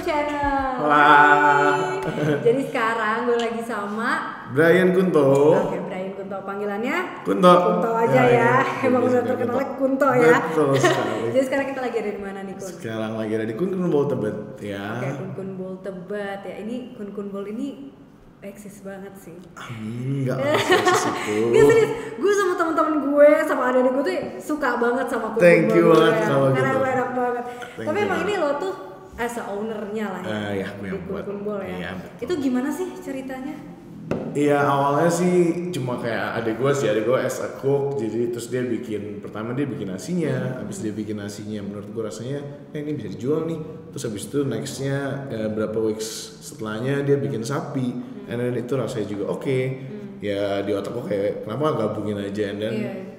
Channel. Wah. Jadi sekarang gue lagi sama Brian Kunto. Oke, Brian Kunto, panggilannya Kunto. Kunto aja ya. Emang udah Kunto. terkenalnya Kunto ya. Betul sekali. Jadi sekarang kita lagi ada di mana nih, Kun? Sekarang lagi ada di Kun Bowl Tebet ya. Oke, Kun Bowl Tebet ya. Ini Kun Bowl ini eksis banget sih. Enggak eksis itu. Gak serius, gue sama teman-teman gue, sama adik-adik gue tuh suka banget sama Kun Thank Bowl. you banget ya. kalau Karena gitu. enak banget. Thank Tapi you emang banget. ini lo tuh as a owner-nya lah ya. Ya, gue yang di buat. Kun Bowl ya. Iya, betul. Itu gimana sih ceritanya? Iya, awalnya sih cuma kayak adik gue as a cook, jadi terus pertama dia bikin nasinya, habis dia bikin nasinya menurut gue rasanya ini bisa dijual nih, terus habis itu nextnya berapa weeks setelahnya dia bikin sapi, and then itu rasanya juga oke. Ya di otak gue kayak kenapa nggak gabungin aja, and then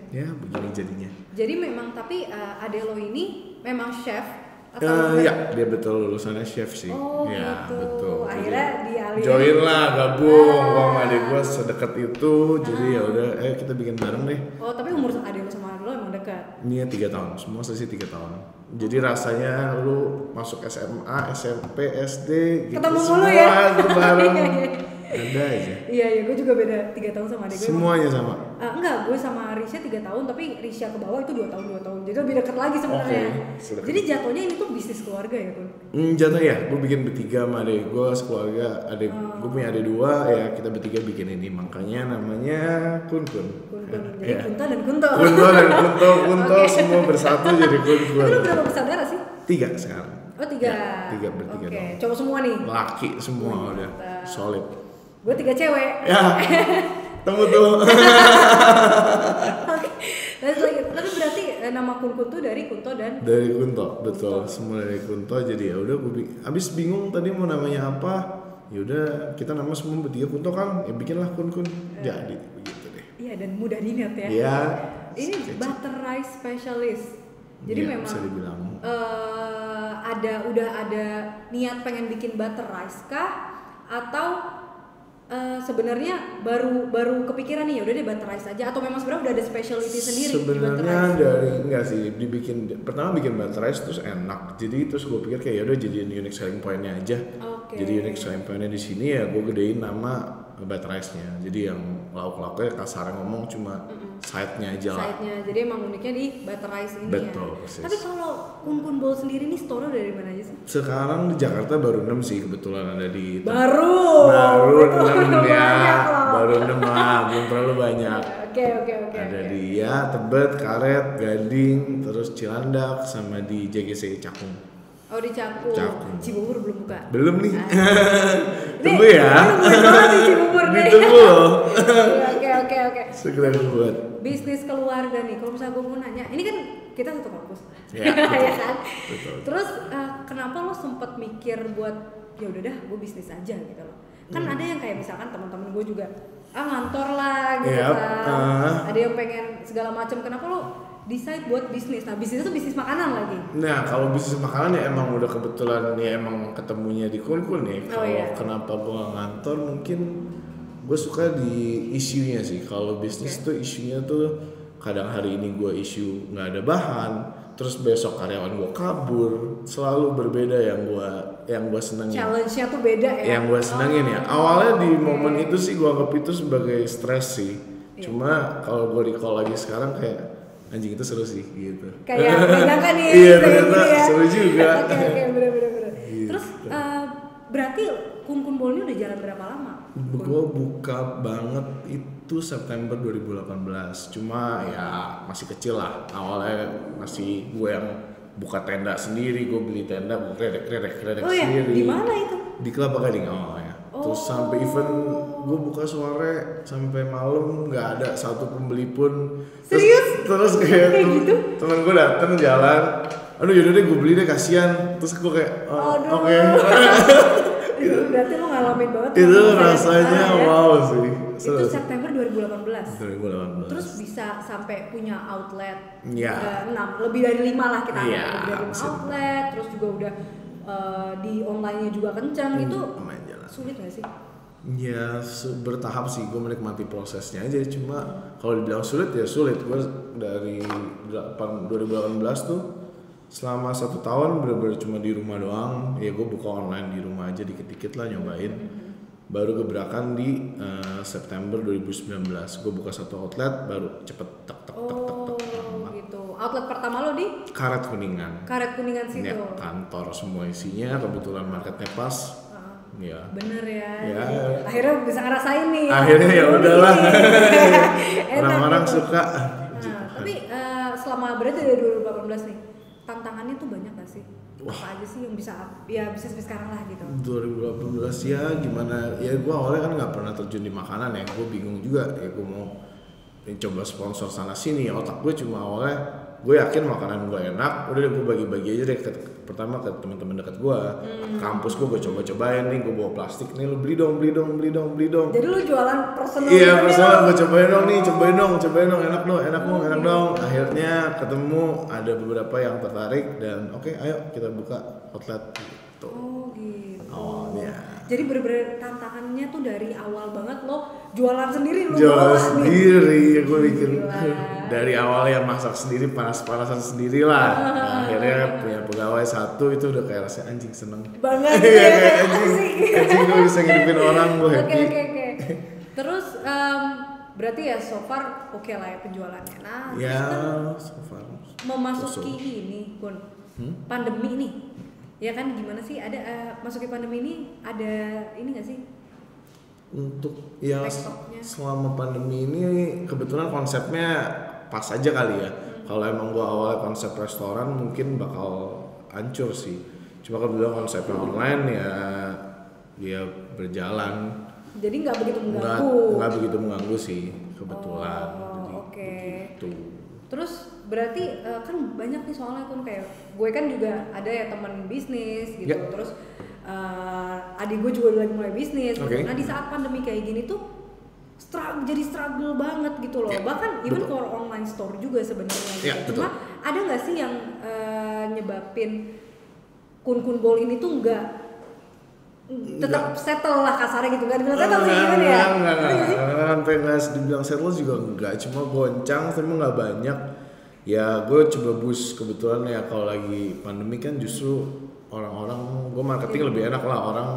ya begini jadinya. Jadi memang tapi adek lo ini memang chef atau Ya dia betul lulusannya chef sih. Oh ya, gitu. betul. Akhirnya dialih. Join lah, gabung. Wong adik gue sedekat itu, jadi ya udah, kita bikin bareng deh. Oh tapi umur adek lo sama adek lo emang dekat. Ini 3 tahun, semua sesi 3 tahun. Jadi rasanya lu masuk SMA, SMP, SD, gitu Ketemu mulu semua ya? itu bareng. Ada aja. Iya, gue juga beda 3 tahun sama adek gue. Semuanya sama. Enggak, gue sama Risha 3 tahun, tapi Risha ke bawah itu 2 tahun. Jadi lebih dekat lagi sebenarnya. Oke, Jadi jatuhnya ini tuh bisnis keluarga ya, Kun? Jatuh ya, gue bikin bertiga sama adek gue sekeluarga. Gue punya adik 2, ya kita bertiga bikin ini. Makanya namanya Kun. Kun. Jadi Ya. Kunto dan Kunto. Kunto Oke. semua bersatu jadi Kun. Tapi lu berapa bersaudara sih? 3 sekarang. Oh 3. Ya, 3 bertiga Oke, doang. cowok semua nih. Laki semua udah Mantap. solid. Gue 3 cewek. Ya, temu tuh. Oke. Tapi berarti nama Kun tuh dari Kunto dan Dari Kunto, betul. Semua dari Kunto. Jadi ya udah gue abis bingung tadi mau namanya apa. Ya udah kita nama semua bertiga Kunto kan. Ya bikinlah Kun. Jadi begitu deh. Iya, dan mudah diingat ya. Iya. Ini butter rice specialist. Jadi Ya, memang bisa dibilang. udah ada niat pengen bikin butter rice kah atau sebenarnya baru kepikiran nih ya udah deh butter rice aja, atau memang sebenarnya udah ada specialty sendiri di butter Sebenarnya rice? dari enggak sih pertama bikin butter rice terus enak. Jadi terus gue pikir kayak ya udah jadiin unique selling point-nya aja. Oke. Jadi unique selling point-nya di sini ya gue gedein nama butter rice-nya. Jadi yang lauk-lauknya kasarnya ngomong cuma side-nya aja lah. Side-nya, jadi emang uniknya di butter rice ini. Betul, ya. persis. Tapi kalau Kun Bowl sendiri nih store dari mana aja sih? Sekarang di Jakarta baru 6 sih kebetulan ada di Baru Baru Itu 6 ya. banyak loh. Baru 6 lah, belum terlalu banyak. Oke. Ada di Tebet, Karet, Gading, terus Cilandak sama di JGC Cakung. Oh di Cakung. Cibubur belum buka. Belum nih. Ini, Tunggu ya. nungguin banget di Cibubur nih. Ditunggu loh. Oke. Segera buat. Bisnis keluarga nih, kalau misalnya gue mau nanya, ini kan kita satu kampus, Ya, betul. ya kan? Betul. Terus kenapa lo sempet mikir buat ya udah dah gue bisnis aja gitu loh? Kan ada yang kayak misalkan teman-teman gue juga ngantor lah gitu Yap, kan, ada yang pengen segala macam. Kenapa lo decide buat bisnis? Nah bisnis itu bisnis makanan lagi. Nah, kalau bisnis makanan ya emang udah kebetulan ya emang ketemunya di Kun ya. Oh, Kalau iya. kenapa gua ngantor mungkin gue suka di isunya sih. Kalau bisnis tuh isunya tuh kadang hari ini gue isu nggak ada bahan, terus besok karyawan gue kabur, selalu berbeda yang gue senengin. Challenge-nya tuh beda ya. Yang gue senengin ya. Awalnya di oke. momen itu sih gue anggap itu sebagai stres sih. Iya. Cuma kalau gue recall lagi sekarang kayak anjing itu seru sih gitu. Kayak menyenangkan nih. Iya, kayak ternyata gini ya. seru juga. Oke, bener. Gitu. Terus berarti Kun Bowl ini udah jalan berapa lama? Gue buka banget itu September 2018. Cuma ya masih kecil lah. Awalnya masih gue yang buka tenda sendiri, gue beli tenda, gue kredek Oh ya, sendiri. di mana itu? Di Kelapa Gading awalnya. Terus sampai event gue buka sore sampai malam nggak ada satu pembeli pun. Serius? Terus kayak gitu? temen gue dateng jalan, aduh yaudah deh gue beli deh kasihan. Terus gue kayak Aduh. oke. Itu berarti lo ngalamin banget. Itu ngalamin rasanya banyak hal, wow sih. Itu Seru sih. September 2018. 2018. Terus bisa sampai punya outlet. Iya. 6, lebih dari 5 lah kita Iya, anggap. Lebih dari 5 bisa. outlet, terus juga udah di online-nya juga kencang. Itu lumayan jalan. sulit gak sih? Ya bertahap sih, gue menikmati prosesnya aja. Cuma kalau dibilang sulit ya sulit. Gue dari 2018 tuh selama 1 tahun bener-bener cuma di rumah doang. Ya gue buka online di rumah aja dikit-dikit lah nyobain. Baru gebrakan di September 2019 gue buka 1 outlet, baru cepet tak gitu. Outlet pertama lo di Karet Kuningan situ. ya, kantor semua isinya, kebetulan marketnya pas. Ya. Bener ya. Ya. Akhirnya bisa ngerasain nih. Akhirnya ya udahlah. Orang-orang gitu. suka. Tapi selama berarti dari 2018 nih, tantangannya tuh banyak gak sih? Apa aja sih yang bisa sampai sekarang lah gitu? 2018 ya gimana? Ya gue awalnya kan nggak pernah terjun di makanan ya. Gue bingung juga. Ya gue mau coba sponsor sana sini. Otak gue cuma awalnya gue yakin makanan gue enak, udah deh gue bagi-bagi aja deh pertama ke teman-teman dekat gue, kampus gue coba-cobain nih, gue bawa plastik nih, lu beli dong. Jadi lu jualan personal? Iya personal, gue cobain dong, enak dong. Akhirnya ketemu ada beberapa yang tertarik dan oke, ayo kita buka outlet gitu. Oh gitu. Awalnya. Jadi bener-bener tantangannya tuh dari awal banget lo jualan sendiri, gue bikin dari awal ya masak sendiri, panas-panasan sendiri lah. Nah, akhirnya punya pegawai 1 itu udah kayak rasanya anjing seneng banget ya, anjing gue bisa ngidupin orang, gue happy. Oke. Terus berarti ya so far oke lah ya penjualannya. Nah ya terus so far memasuki ini Kun, pandemi nih ya kan, gimana sih ada masuki pandemi ini ada ini nggak sih? Untuk ya Tekstoknya. selama pandemi ini kebetulan konsepnya pas aja kali ya. Kalau emang gua awalnya konsep restoran mungkin bakal hancur sih. Cuma kebetulan konsepnya online ya berjalan. Jadi nggak begitu mengganggu. Nggak begitu mengganggu sih kebetulan. Oke. Gitu. Terus berarti kan banyak nih soalnya kan, kayak gue kan juga ada ya teman bisnis gitu. Yeah. Terus adik gue juga lagi mulai bisnis. Okay. Nah di saat pandemi kayak gini tuh jadi struggle banget gitu loh. Yeah, Bahkan even betul. for online store juga sebenarnya. Yeah, gitu. Cuma betul. ada nggak sih yang nyebabin Kun Bol ini tuh nggak tetap settle lah kasarnya gitu, nggak dibilang settle sih gimana ya? Enggak, sampai nggak dibilang settle juga enggak, cuma goncang tapi nggak banyak. Ya gue coba boost kebetulan ya kalau lagi pandemi kan justru orang-orang, gue marketing lebih enak lah, orang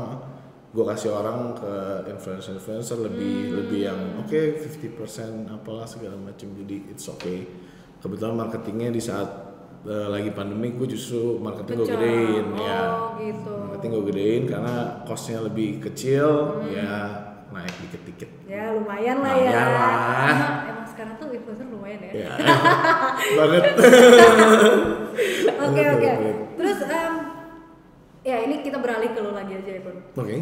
gue kasih orang ke influencer lebih yang oke, 50% apalah segala macam, jadi it's okay. Kebetulan marketingnya di saat lagi pandemi gue justru marketing gue gedein ya. Gitu. Marketing gue gedein karena costnya lebih kecil, ya naik dikit-dikit. Ya lumayan lah Lumayan ya. lah. Emang sekarang tuh influencer lumayan ya. Ya, banget. Oke. Terus ya ini kita beralih ke lo lagi aja ya Kun. Oke.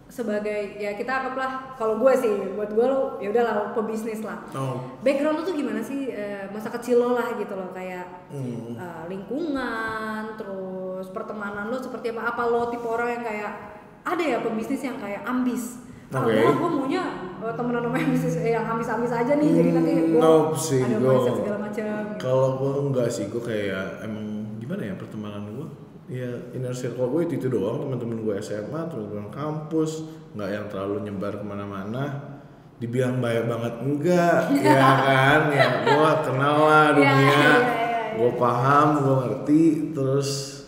Sebagai ya kita anggaplah, kalau gue sih buat gue lo ya udahlah pebisnis lah. Background lo tuh gimana sih masa kecil lo lah gitu loh, kayak lingkungan, terus pertemanan lo seperti apa? Apa lo tipe orang yang kayak ada ya pebisnis yang kayak ambis? Gue maunya temenan sama yang bisnis yang ambis-ambis aja nih, jadi nanti gue ada mindset segala macam. Kalau gue enggak sih, gue kayak emang gimana ya pertemanan gue? Ya inner circle gue itu doang, teman-teman gue SMA, teman-teman kampus, nggak yang terlalu nyebar kemana-mana. Dibilang banyak banget enggak, ya kan? Ya gue kenal lah dunia, gue paham, gue ngerti, terus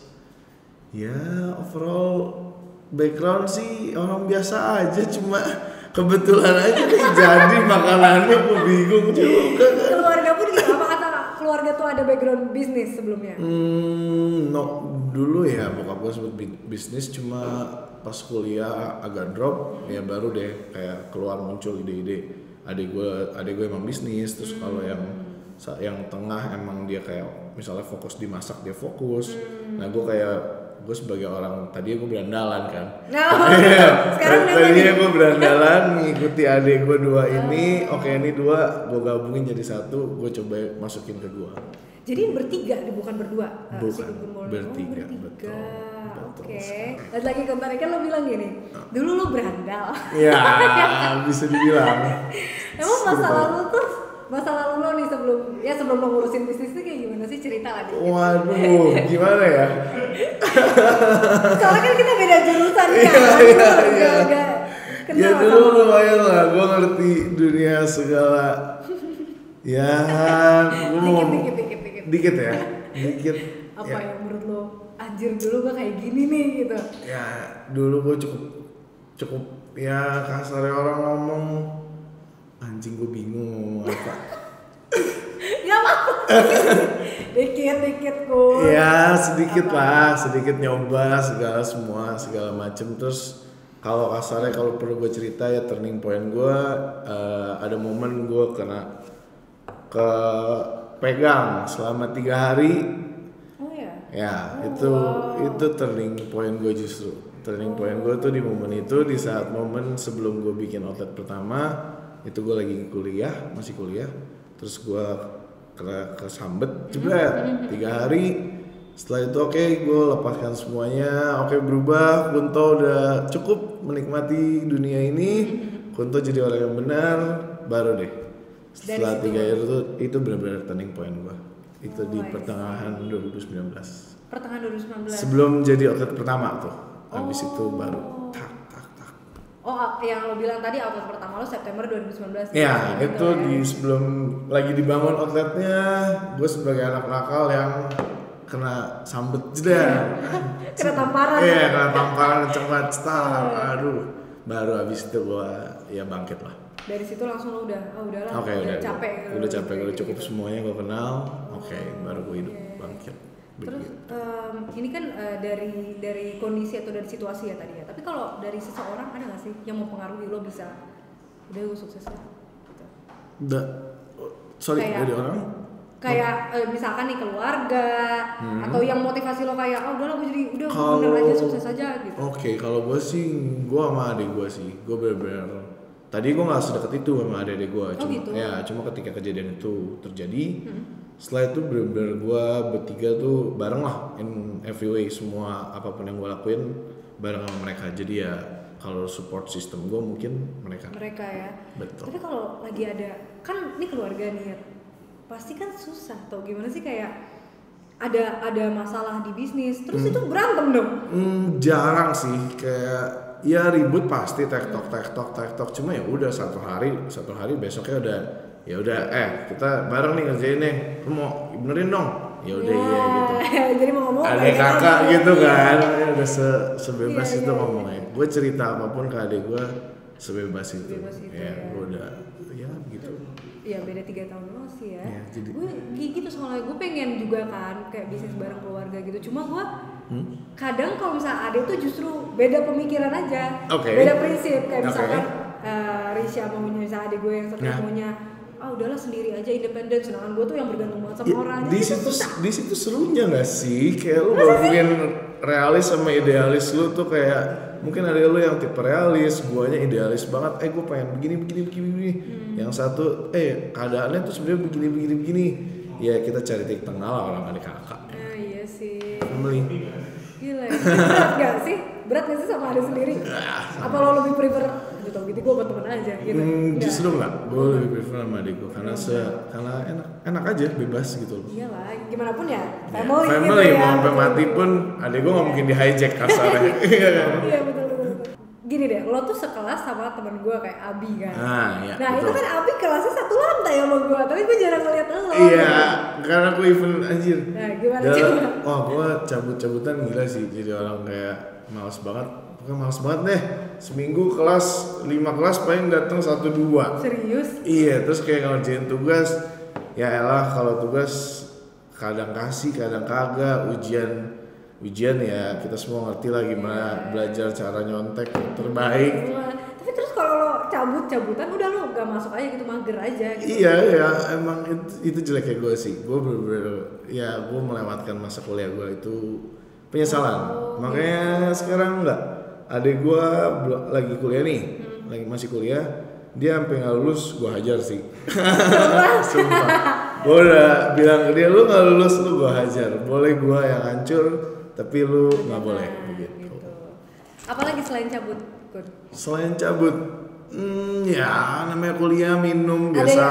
ya overall background sih orang biasa aja, cuma kebetulan aja nih jadi makanannya gue bingung juga kan. Keluarga pun gitu apa, kata keluarga tuh ada background bisnis sebelumnya? Dulu ya bokap gue sempet bisnis, cuma pas kuliah agak drop, ya baru deh kayak keluar muncul ide-ide. Adik gue emang bisnis, terus kalau yang tengah emang dia kayak misalnya fokus di masak, dia fokus. Nah gue sebagai orang tadinya gue berandalan kan. Sekarang tadinya gue berandalan mengikuti adik gue dua ini. Oke, ini dua gue gabungin jadi satu, gue coba masukin ke gue. Jadi bertiga, bukan berdua? Bukan, bertiga. Betul. Oke. Dan lagi kontak kan lo bilang gini, dulu lo berandal. Ya, bisa dibilang. Emang masa lalu lo nih sebelum lo ngurusin bisnis itu kayak gimana sih, cerita lah dikit. Waduh, gimana ya? Soalnya kan kita beda jurusan kan. Iya. Ya dulu lumayan lah, gue ngerti dunia segala. Ya, gue mau dikit ya. Dikit. Apa yang menurut lo, anjir dulu gue kayak gini nih gitu? Ya dulu gue cukup ya kasarnya orang ngomong anjing gue bingung ngomong apa. Ya apa? dikit kok. Ya sedikit lah, sedikit nyoba segala macem. Terus kalau kasarnya kalau perlu gue cerita ya turning point gue ada momen gue kena pegang selama 3 hari. Oh ya. Ya itu turning point gue justru. Turning point gue tuh di momen itu, di saat momen sebelum gue bikin outlet pertama itu gue lagi masih kuliah. Terus gue kesambet jebret 3 hari. Setelah itu oke, gue lepaskan semuanya. Oke, berubah. Kunto udah cukup menikmati dunia ini. Kunto jadi orang yang benar. Baru deh setelah 3 hari itu benar-benar turning point gue. Itu di pertengahan 2019. Pertengahan 2019. Sebelum jadi outlet pertama tuh. Habis itu baru tak. Oh, yang lo bilang tadi outlet pertama lo September 2019. Ya, itu di sebelum lagi dibangun outletnya, gue sebagai anak nakal yang kena sambet jeda. Kena tamparan. Iya, kena tamparan cepat start. Aduh, baru habis itu gue ya bangkit lah. Dari situ langsung lo udahlah, udah capek. Udah capek, udah cukup semuanya gue kenal. Oke, baru gue hidup bangkit. Terus ini kan dari kondisi atau dari situasi ya tadi ya. Tapi kalau dari seseorang ada nggak sih yang mempengaruhi lo bisa udah gue sukses ya? Gitu. Dari orang? Kayak misalkan nih keluarga atau yang motivasi lo kayak udahlah gue jadi udah bener aja sukses aja gitu. Oke, kalau gue sih gue sama adik gue sih, gue bener-bener tadi gue nggak sedekat itu sama adik gue, cuma ketika kejadian itu terjadi. Setelah itu bener-bener gue bertiga tuh bareng lah in every way, semua apapun yang gue lakuin bareng sama mereka. Jadi ya kalau support system gue mungkin mereka ya. Betul. Tapi kalau lagi ada kan ini keluarga nih ya, pasti kan susah tau gimana sih kayak ada masalah di bisnis terus itu berantem dong? Jarang sih, kayak ya ribut pasti tektok cuma ya udah satu hari besoknya udah kita bareng nih ngerjain nih, lu mau benerin dong, ya udah iya gitu. Jadi mau ngomong adik kakak gitu kan, udah sebebas itu ngomongnya. Gue cerita apapun ke adik gue sebebas itu. Ya gue udah ya gitu. Ya beda 3 tahun doang sih ya. Jadi gue gitu soalnya gue pengen juga kan kayak bisnis bareng keluarga gitu. Cuma gue kadang kalau misalnya adik tuh justru beda pemikiran aja, beda prinsip kayak misalkan Risha maunya misalnya adik gue yang satu maunya udahlah sendiri aja independen, sedangkan gue tuh yang bergantung banget sama orang. Di situ serunya nggak sih? Kayak lu mungkin realis sama idealis lu tuh kayak mungkin ada lu yang tipe realis, guanya idealis banget. Gue pengen begini. Yang satu keadaannya tuh sebenarnya begini. Ya kita cari titik tengah lah, orang adik kakak. Iya sih. Family. Gila ya. Berat gak sih sama adik sendiri? Apa lo lebih prefer gitu gue buat temen aja gitu? Justru enggak, gue lebih prefer sama adik gue karena enak aja, bebas gitu loh. Iyalah, gimana pun ya family gitu ya. Mau sampai mati pun adik gue nggak mungkin di hijack kasarnya. Iya betul. Gini deh, lo tuh sekelas sama temen gue kayak Abi kan. Iya, nah betul. Itu kan Abi kelasnya satu lantai sama gue, tapi gue jarang ngeliat lo. Iya, karena aku even anjir. Nah gimana coba? Gue cabut-cabutan gila sih, jadi orang kayak males banget deh. Seminggu kelas 5 kelas paling datang 1-2. Serius? Iya, terus kayak ngerjain tugas. Ya elah, kalau tugas kadang kasih, kadang kagak. Ujian ya kita semua ngerti lah gimana belajar cara nyontek yang terbaik. Tapi terus kalau lo cabut-cabutan udah lo gak masuk aja gitu, mager aja gitu. Iya, emang itu jeleknya gue sih. Gue bener-bener ya gue melewatkan masa kuliah gue itu penyesalan. Makanya sekarang enggak. Adik gue lagi kuliah nih, masih kuliah. Dia sampai nggak lulus, gue hajar sih. Sumpah. Gue udah bilang ke dia, lu nggak lulus, lu gue hajar. Boleh gue yang hancur, tapi lu nggak boleh begitu. Apalagi selain cabut, Kun? Selain cabut, ya namanya kuliah minum biasa.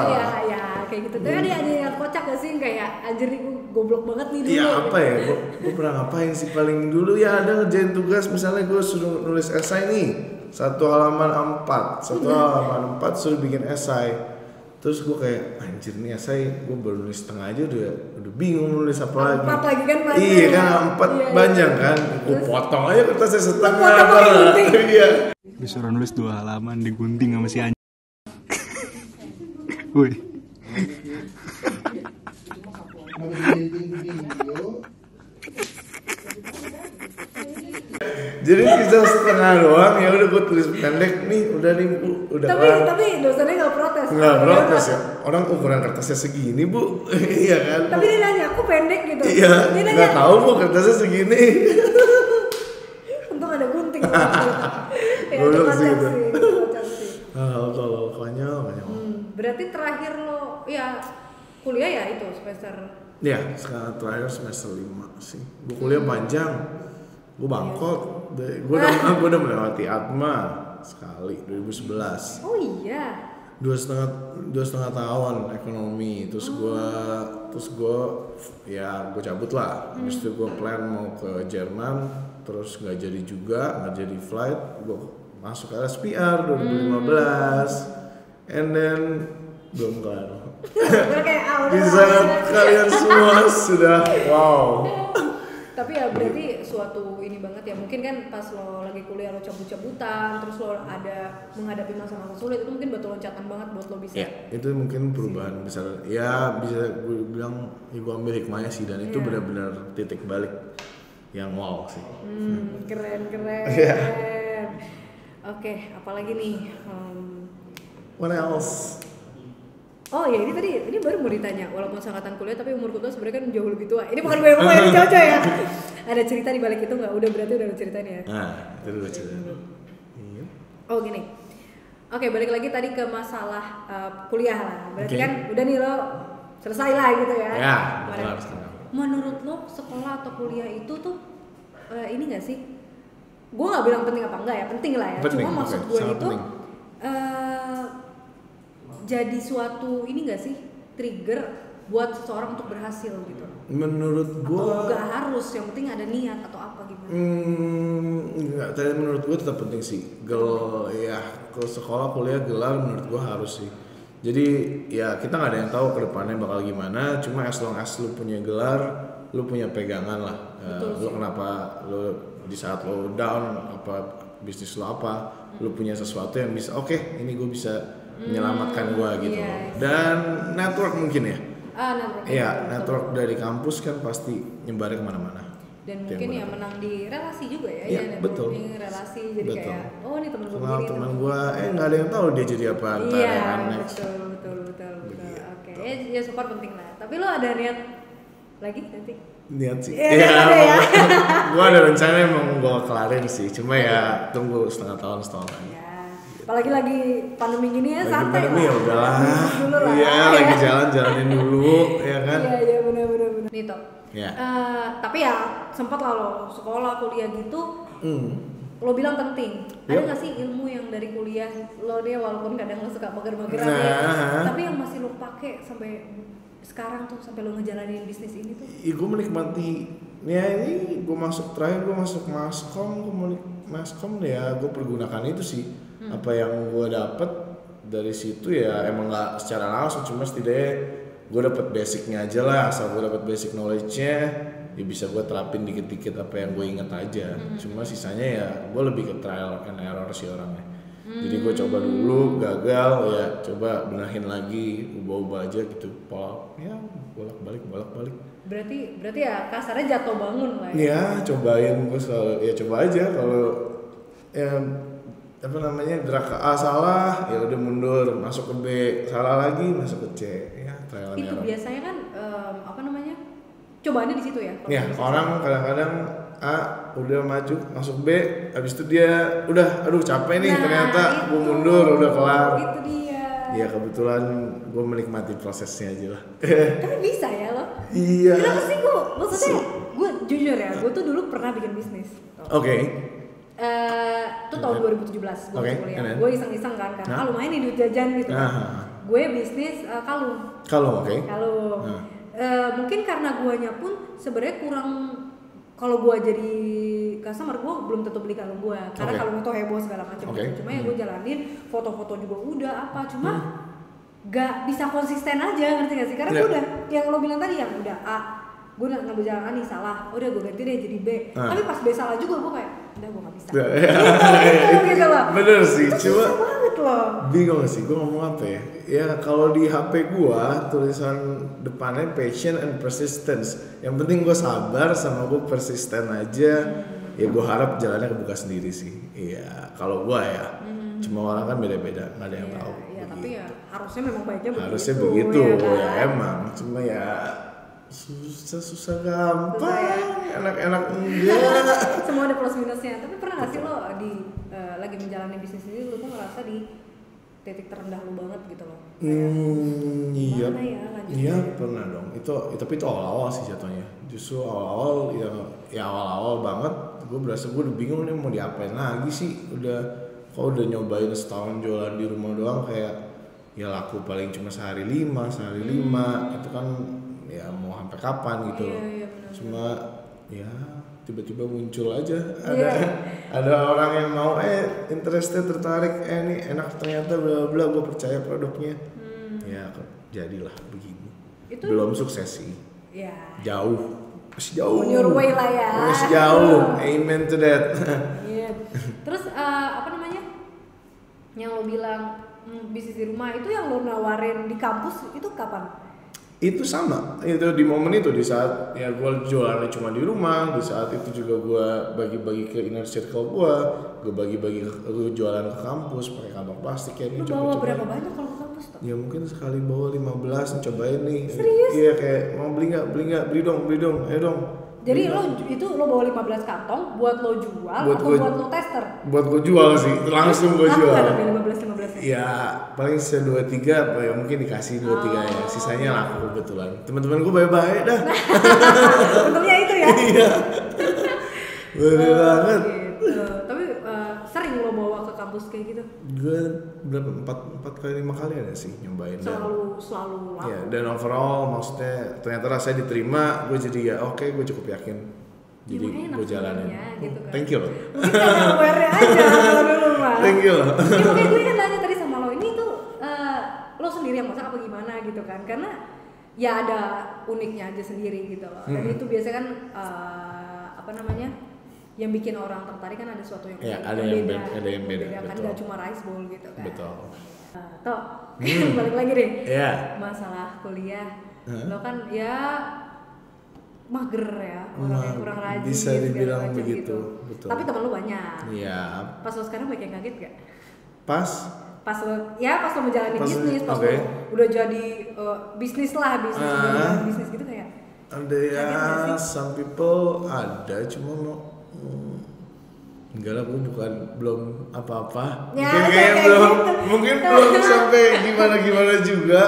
Ya kayak gitu. Tapi ada yang kocak gak sih kayak anjir nih gue goblok banget nih dulu. Iya apa ya? Gue pernah ngapain sih paling dulu ya, ada ngerjain tugas misalnya gue suruh nulis esai nih. 1 halaman A4 suruh bikin esai. Terus gue kayak anjir nih gue baru nulis setengah aja udah bingung nulis apa lagi. 4 lagi kan panjang. Iya kan 4 panjang kan. Gue potong aja kertasnya setengah. Iya. Disuruh nulis 2 halaman digunting sama si anjing. Woi. Jadi sisa setengah doang, ya udah gue tulis pendek nih, udah udah. Tapi dosennya nggak protes. Nggak protes ya, orang ukuran kertasnya segini bu, iya kan? Tapi dia nanya, aku pendek gitu. Iya, nggak tahu bu kertasnya segini. Untung ada gunting. Ya, itu kocak sih. Kalau konyol. Berarti terakhir lo, ya kuliah ya itu semester. Ya, sekarang terakhir semester 5 sih. Gue kuliah panjang. Gue bangkot, gue udah melewati Atma sekali 2011. Oh iya. 2,5 tahun ekonomi, terus gue ya gue cabut lah. Habis itu gue plan mau ke Jerman, terus nggak jadi juga, nggak jadi flight. Gue masuk LSPR 2015, and then belum kelar. Bisa kalian semua sudah wow. Tapi ya berarti suatu ini banget ya, mungkin kan pas lo lagi kuliah lo cabut-cabutan, terus lo ada menghadapi masa-masa sulit, itu mungkin batu loncatan banget buat lo bisa. Ya, itu mungkin perubahan besar. Ya bisa gue bilang, gue ambil hikmahnya sih, dan itu benar-benar titik balik yang wow sih. Keren. Oke, apalagi nih? What else? Oh ya ini baru mau ditanya, walaupun seangkatan kuliah tapi umur gue sebenarnya kan jauh lebih tua. Ini bukan gue yang ini cocok ya. Ada cerita di balik itu nggak? Berarti udah ceritain ya. Nah, itu udah cerita. Iya. Oh gini. Oke, balik lagi tadi ke masalah kuliah lah. Berarti kan udah nih lo selesai lah gitu ya. Ya, benar sekarang. Menurut lo sekolah atau kuliah itu tuh ini nggak sih? Gue nggak bilang penting apa enggak ya, penting lah ya. Penting, cuma maksud gue itu jadi suatu ini gak sih trigger buat seseorang untuk berhasil gitu? Menurut gua gak harus, yang penting ada niat atau apa gimana? Enggak, tapi menurut gua tetap penting sih. Ya ke sekolah kuliah gelar menurut gua harus sih. Jadi ya kita nggak ada yang tahu kedepannya bakal gimana. Cuma as long as lu punya gelar, lu punya pegangan lah. Lu kenapa lu di saat lo down apa bisnis lo apa, lu punya sesuatu yang bisa oke, ini gue bisa menyelamatkan gua gitu. Dan network mungkin ya. Network. Iya, network dari kampus kan pasti nyebarnya kemana-mana. Dan mungkin ya menang di relasi juga ya. Iya, betul. Relasi jadi betul. Kayak ini temen gue begini. Temen gua nggak ada yang tahu dia jadi apa ntar ya kan. Betul. Oke. Ya support penting lah. Tapi lo ada niat lagi nanti? Niat sih. Iya. Gua ada rencana emang gua kelarin sih. Cuma ya tunggu setengah tahun lagi. Apalagi lagi pandemi gini ya, santai pandemi lah. Ya udahlah. Iya, lagi jalanin dulu ya kan. Iya benar. Nih Tok. Ya. Tapi ya sempat lah lo sekolah kuliah gitu. Lo bilang penting. Ada nggak sih ilmu yang dari kuliah lo nih, walaupun kadang lo suka mager-mageran tapi yang masih lo pakai sampai sekarang tuh, sampai lo ngejalanin bisnis ini tuh? Gue menikmati. Ya ini gue terakhir gue masuk maskom ya gue pergunakan itu sih. Apa yang gue dapet dari situ ya emang nggak secara langsung, cuma setidaknya gue dapet basicnya aja lah. Asal gue dapet basic knowledge-nya ya bisa gue terapin dikit-dikit apa yang gue inget aja. Cuma sisanya ya gue lebih ke trial and error sih orangnya. Jadi gue coba dulu, gagal ya coba benahin lagi, ubah-ubah aja gitu, pola ya bolak-balik. Berarti ya kasarnya jatuh bangun lah ya. Iya, cobain gue selalu ya coba aja. Kalau ya gerak ke A salah ya udah mundur, masuk ke B salah lagi, masuk ke C ya trial and error. Itu biasanya kan cobaannya di situ ya. Ya orang kadang-kadang A udah maju masuk B, habis itu dia udah aduh capek nih ternyata gue mundur udah kelar. Itu dia. Ya kebetulan gue menikmati prosesnya aja lah. Tapi bisa ya lo? Iya. Kenapa sih maksudnya gue jujur ya, gue tuh dulu pernah bikin bisnis. Oke. Itu tahun 2017 gue kuliah. Gue iseng-iseng kan karena lumayan nih duit jajan gitu. Gue bisnis kalung. Oke. Kalung. Mungkin karena guanya pun sebenarnya kurang, kalau gue jadi customer gue belum tentu beli kalung gue karena kalung itu heboh segala macam. Cuma ya gue jalanin foto-foto juga udah apa, cuma gak bisa konsisten aja, ngerti gak sih? Karena gue udah yang lo bilang tadi, yang udah A gue ngambil jalan A nih salah, udah gue ganti deh jadi B. Tapi pas B salah juga gue kayak udah gue gak bisa. Gitu loh. Bener sih, itu cuma banget loh. Bingung sih, gue ngomong apa ya? Ya kalau di HP gue tulisan depannya passion and persistence. Yang penting gue sabar sama gue persisten aja. Ya gue harap jalannya kebuka sendiri sih. Iya, kalau gue ya. Cuma orang kan beda-beda, nggak ada yang tahu. Iya, tapi ya harusnya memang baiknya begitu. Harusnya begitu, ya, kan? ya emang. Cuma ya susah gampang, enak-enak enggak. Semua ada plus minusnya. Tapi pernah nggak sih lo di lagi menjalani bisnis ini lo tuh ngerasa di titik terendah lo banget gitu loh? Iya. Iya Pernah dong. Tapi itu awal-awal sih jatuhnya. Justru awal-awal ya awal-awal banget. Gue berasa gue udah bingung nih mau diapain lagi sih. Udah nyobain setahun jualan di rumah doang kayak ya laku paling cuma sehari 5 itu kan ya mau sampai kapan gitu loh. Cuma ya tiba-tiba muncul aja ada orang yang mau interested, tertarik, ini enak ternyata bla bla, gue percaya produknya. Ya jadilah begini. Itu belum sukses sih. Ya. Masih jauh. On your way lah ya. Masih jauh. Amen to that. Iya. Terus apa namanya? Yang lo bilang bisnis di rumah itu yang lo nawarin di kampus itu kapan? Itu sama, itu di momen itu, di saat ya gue jualannya cuma di rumah, di saat itu juga gue bagi-bagi ke inner circle gue bagi-bagi gue jualan ke kampus pakai kantong plastik kayak ini. Lu bawa berapa banyak kalau ke kampus tuh? Ya mungkin sekali bawa 15, cobain nih. Serius? Iya kayak mau beli nggak, beli dong, ayo dong. Jadi lo bawa 15 kantong buat lo jual buat lo tester? Buat gue jual sih, langsung gue jual. Apa 15 ya? Ya paling bisa 2-3 apa ya mungkin dikasih 2-3 ya, sisanya laku kebetulan. Teman-teman gue baik-baik dah. Untungnya itu ya. Iya. Bener banget. Gitu. Tapi sering lo bawa ke kampus kayak gitu? Gue berapa 4 kali 5 kali ada sih nyobain. Selalu laku. Ya, dan overall maksudnya ternyata rasanya diterima, gue jadi ya oke, gue cukup yakin. Jadi gue jalanin. Gitu kan. Thank you loh. Mungkin aware aja kalau dulu mah. Thank you loh. Ya, makanya gue kan nanya tadi sama lo, ini tuh lo sendiri yang masak apa gimana gitu kan? Karena ya ada uniknya aja sendiri gitu loh. Dan itu biasanya kan apa namanya? Yang bikin orang tertarik kan ada sesuatu yang ada yang beda kan nggak cuma rice bowl gitu kan. Betul. Toh balik lagi deh. Yeah. Masalah kuliah, lo kan ya mager ya, orang yang kurang rajin. Bisa dibilang begitu. Gitu. Betul. Tapi teman lo banyak. Iya. Pas lo sekarang banyak yang kaget gak? Pas lo menjalani bisnis, pas lo udah jadi bisnis gitu kayak. Ada ya, some people ada, cuma enggak lah, gue belum apa-apa. Ya, mungkin belum sampai gimana juga.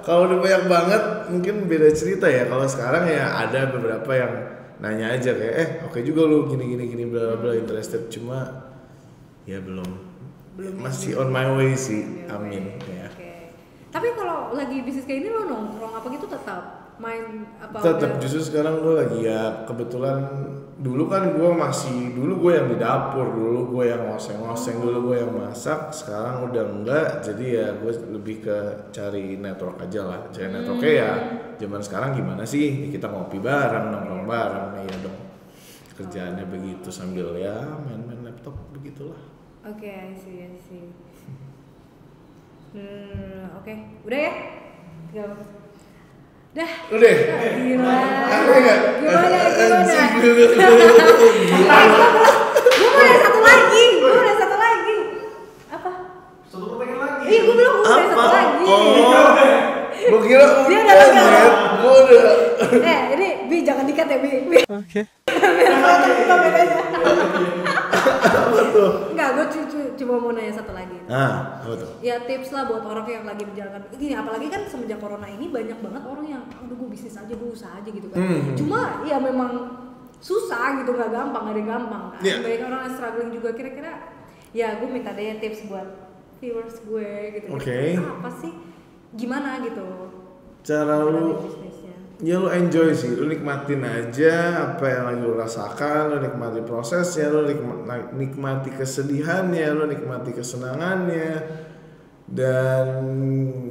Kalau udah banyak banget mungkin beda cerita ya. Kalau sekarang ya ada beberapa yang nanya aja kayak oke juga lu gini bla bla interested, cuma ya belum masih on my way sih. Amin ya. Okay. Tapi kalau lagi bisnis kayak ini lo nongkrong apa gitu tetap main apa? Tetap, justru sekarang gue lagi ya kebetulan dulu gue yang di dapur, dulu gue yang ngoseng, dulu gue yang masak, sekarang udah enggak, jadi ya gue lebih ke cari network aja lah. Networknya ya zaman sekarang gimana sih, kita ngopi bareng, nongkrong bareng, ya dong kerjaannya begitu sambil ya main laptop begitulah. Oke, I see. Oke. Udah ya? Udah. Gila. Gimana? Gue mau ada satu lagi. Apa? Satu pertanyaan lagi. Iya, gue belum ada satu lagi. Gue kira dia udah lengkap. Gue udah. Ini Bi jangan dikat ya Bi. Oke. Apa tuh? Enggak, gue cuma mau nanya satu lagi. Apa tuh? Ya tips lah buat orang yang lagi menjalankan gini, apalagi kan semenjak corona ini banyak banget orang yang aduh gue bisnis aja, gue usaha aja gitu kan. Cuma ya memang susah gitu, nggak gampang, nggak ada yang gampang kan. Banyak orang yang struggling juga, kira-kira ya gue minta deh tips buat viewers gue gitu. Apa sih? Gimana gitu? Cara lu ya lu enjoy sih, lu nikmatin aja apa yang lagi lu rasakan, lu nikmati prosesnya, lu nikmati kesedihannya, lu nikmati kesenangannya. Dan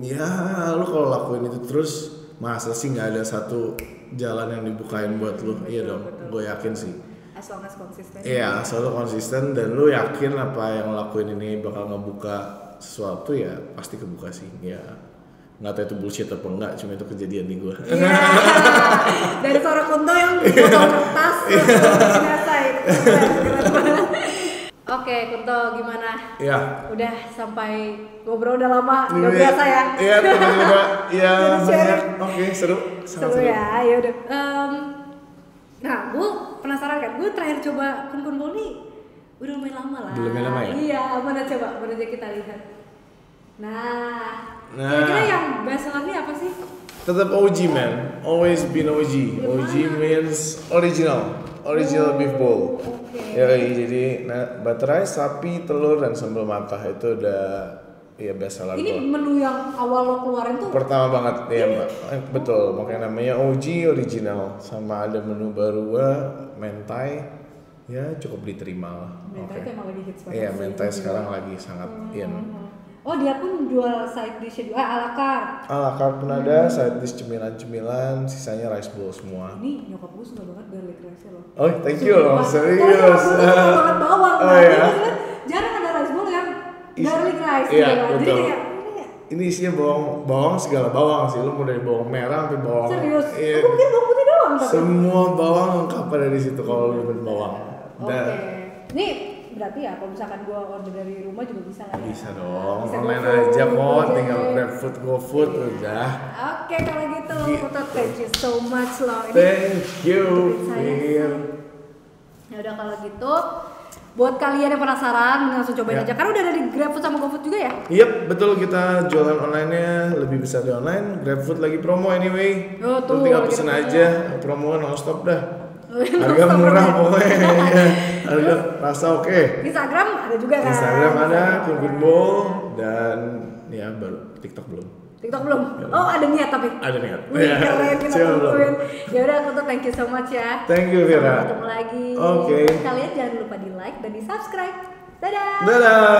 ya lu kalau lakuin itu terus, masa sih nggak ada satu jalan yang dibukain buat lu? Iya dong, gue yakin sih. As long as konsisten. Iya, selalu konsisten dan lu yakin apa yang lakuin ini bakal ngebuka sesuatu, ya pasti kebuka sih. Ya nggak tahu itu bullshit apa enggak, cuma itu kejadian di gue. Iya. Dari seorang Kunto yang potong kertas biasa itu. Oke, Kunto gimana? Iya. Udah sampai ngobrol udah lama, udah biasa ya? Iya, udah. Iya, banyak. Oke, seru. Seru ya, ya udah. Nah, gue penasaran kan, gue terakhir coba Kun nih udah lumayan lama lah. Belum lama ya? Iya, mana coba, baru aja kita lihat. Nah, kira-kira yang best sellernya apa sih? Tetap OG man, always been OG. OG means original beef bowl. Ya, jadi baterai, sapi, telur dan sambal matah itu udah ya best seller. Ini menu yang awal lo keluarin tuh pertama banget ya mbak, betul, makanya namanya OG original. Sama ada menu baru gua mentai, ya cukup diterima lah. Mentai itu emang lagi hits banget. Iya, mentai sekarang lagi sangat in. Oh, dia pun jual side dish juga, ala carte. Ala carte pun ada, side dish cemilan-cemilan, sisanya rice bowl semua. Ini nyokap gue suka banget garlic rice lo. Oh, thank you loh, serius. Suka banget bawang. Oh iya. Jarang ada rice bowl yang garlic rice. Iya, gitu. betul. Jadi kayak ini isinya bawang segala bawang sih, lu mau dari bawang merah sampai bawang. Serius? Iya. Aku pikir bawang putih doang tapi. Semua bawang lengkap ada di situ kalau lu beli bawang. Oke. Nih berarti ya kalau misalkan gua order dari rumah juga bisa lah ya? Bisa dong, Bisa online GoFood, aja kok, GoFood. tinggal GrabFood, GoFood udah. Oke, kalau gitu Kunto, thank you so much loh. Ini Thank you, saya. Fir. Ya udah kalau gitu, buat kalian yang penasaran langsung cobain aja. Karena udah ada di GrabFood sama GoFood juga ya? Yep, betul, kita jualan online-nya lebih besar di online. GrabFood lagi promo anyway. Oh, tuh, Lu tinggal lagi pesen promo. aja, promo non-stop dah. Non-stop Harga murah promo. pokoknya. Harga rasa oke. Instagram ada juga kan? Instagram ada, Kun Bowl, dan ya baru TikTok belum. TikTok belum? Oh ada niat tapi? Ada niat. Wih keren, kita Siap, tungguin. Ya udah Kunto, thank you so much ya. Thank you, Vira. Sampai ketemu lagi. Oke. Kalian jangan lupa di like dan di subscribe. Dadah. Dadah.